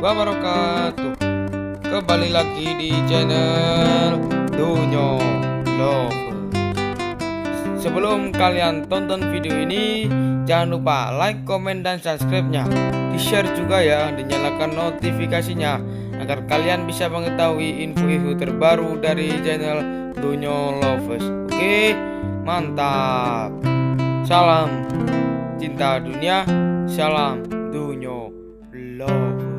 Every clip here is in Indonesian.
wabarakatuh. Kembali lagi di channel Dunyo Love. Sebelum kalian tonton video ini, jangan lupa like, komen, dan subscribe-nya. Di-share juga ya, dinyalakan notifikasinya agar kalian bisa mengetahui info-info terbaru dari channel Dunyo Lovers. Oke, mantap. Salam cinta dunia, salam Dunyo Love.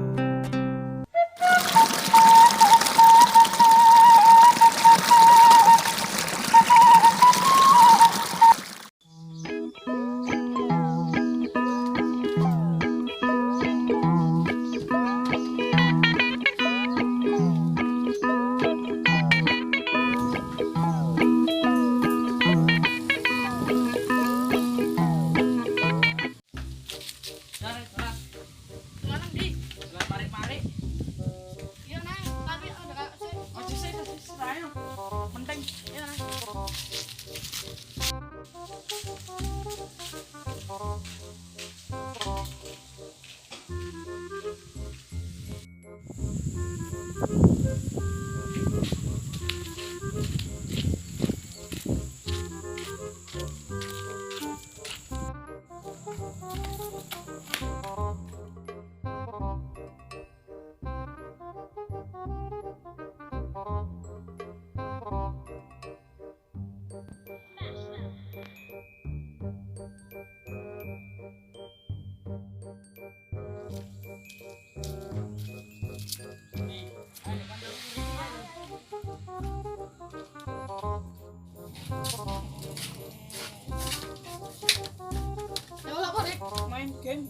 Main game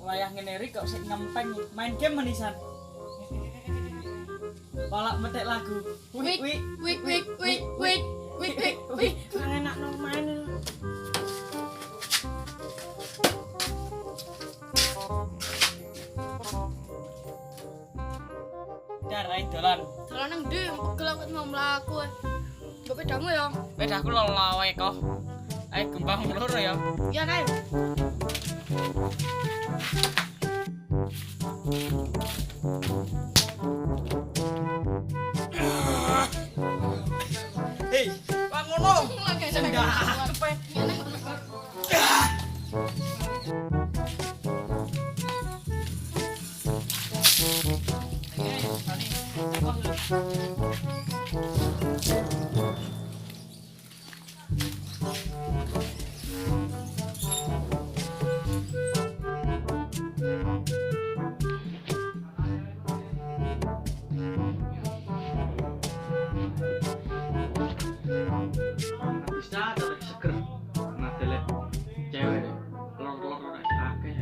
wayah ngene iki kok sik ngempeng main game menisan balak metek lagu wik wik wik wik wik wik wik wik wik enak no main darai dolan nang ndi pegel aku mau mlaku mbok pedamu ya pedaku lelawe kok ae kembang loro ya iya nae hei ngono lagi enggak bisa tapi seger ngadele cewek lor-lor ora akeh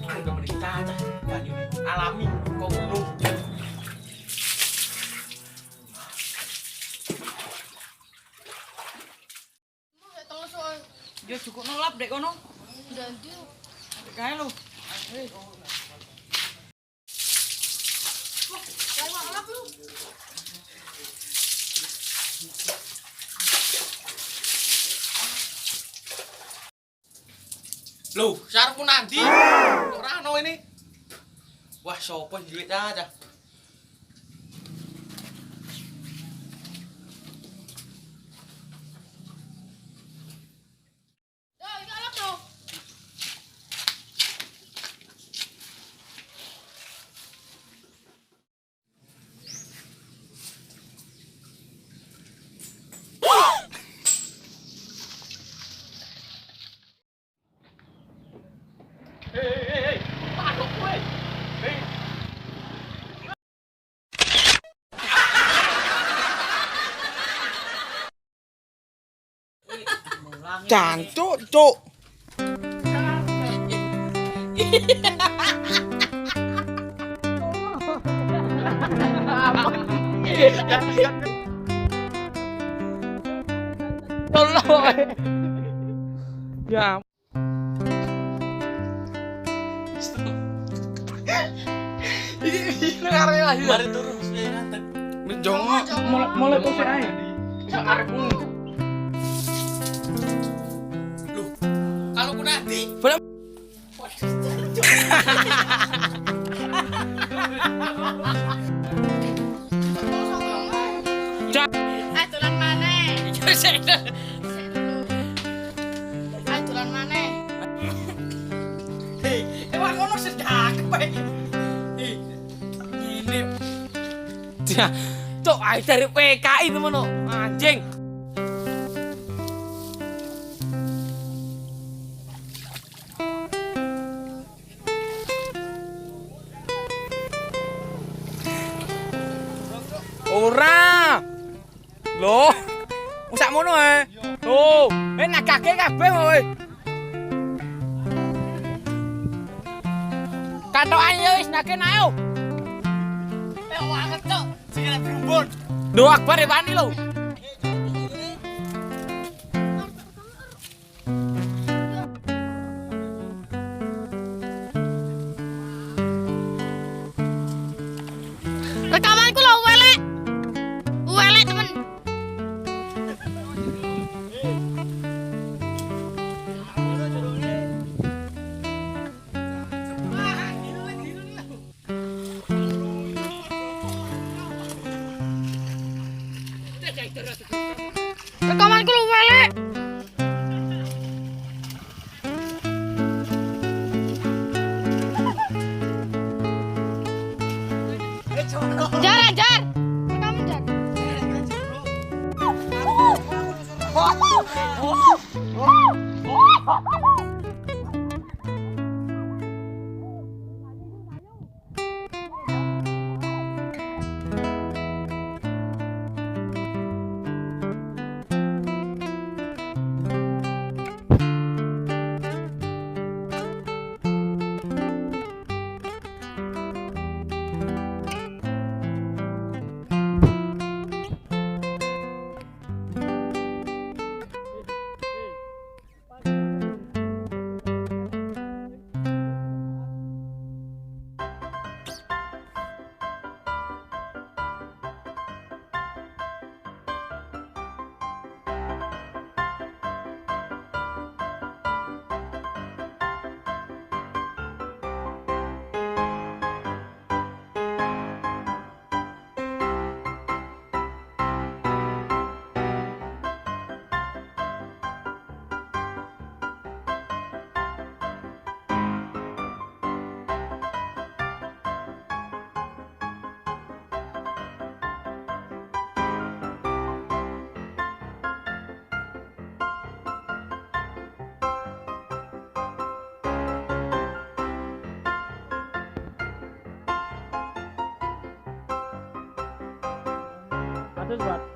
udah menikah aja banyu alami kok ngono yo cukup nolap dek kono ganti kae lho lewat lap lu Loh, sarepmu nanti? Ora ono ini. Wah, sopo duit aja. ya iki lap tuh Hei, padok kowe. Hei. Cancuk, cuk. Tolong. Ya. Ini arek aja. Mari turun suwe ngantek. Menjongo mulai posisi ae. Bisa arepmu. nanti. Belum. Ayo dolan maneh. Sik. Ayo dolan maneh. Hei, emang ngono sedang apa? Ini Cok, ayo dari PKI temen lo, anjing. Ora. Loh. Usak mono ae. Tuh, nakake kabeh kowe. Katokan ya wis nake ayo. wanget cok, segala berumbun. Doa akbar ya wani lo. Rekamanku lo welek. Welek temen. Rekamanku lo welek. Jar, jar. Rekaman jar. Aduh, buat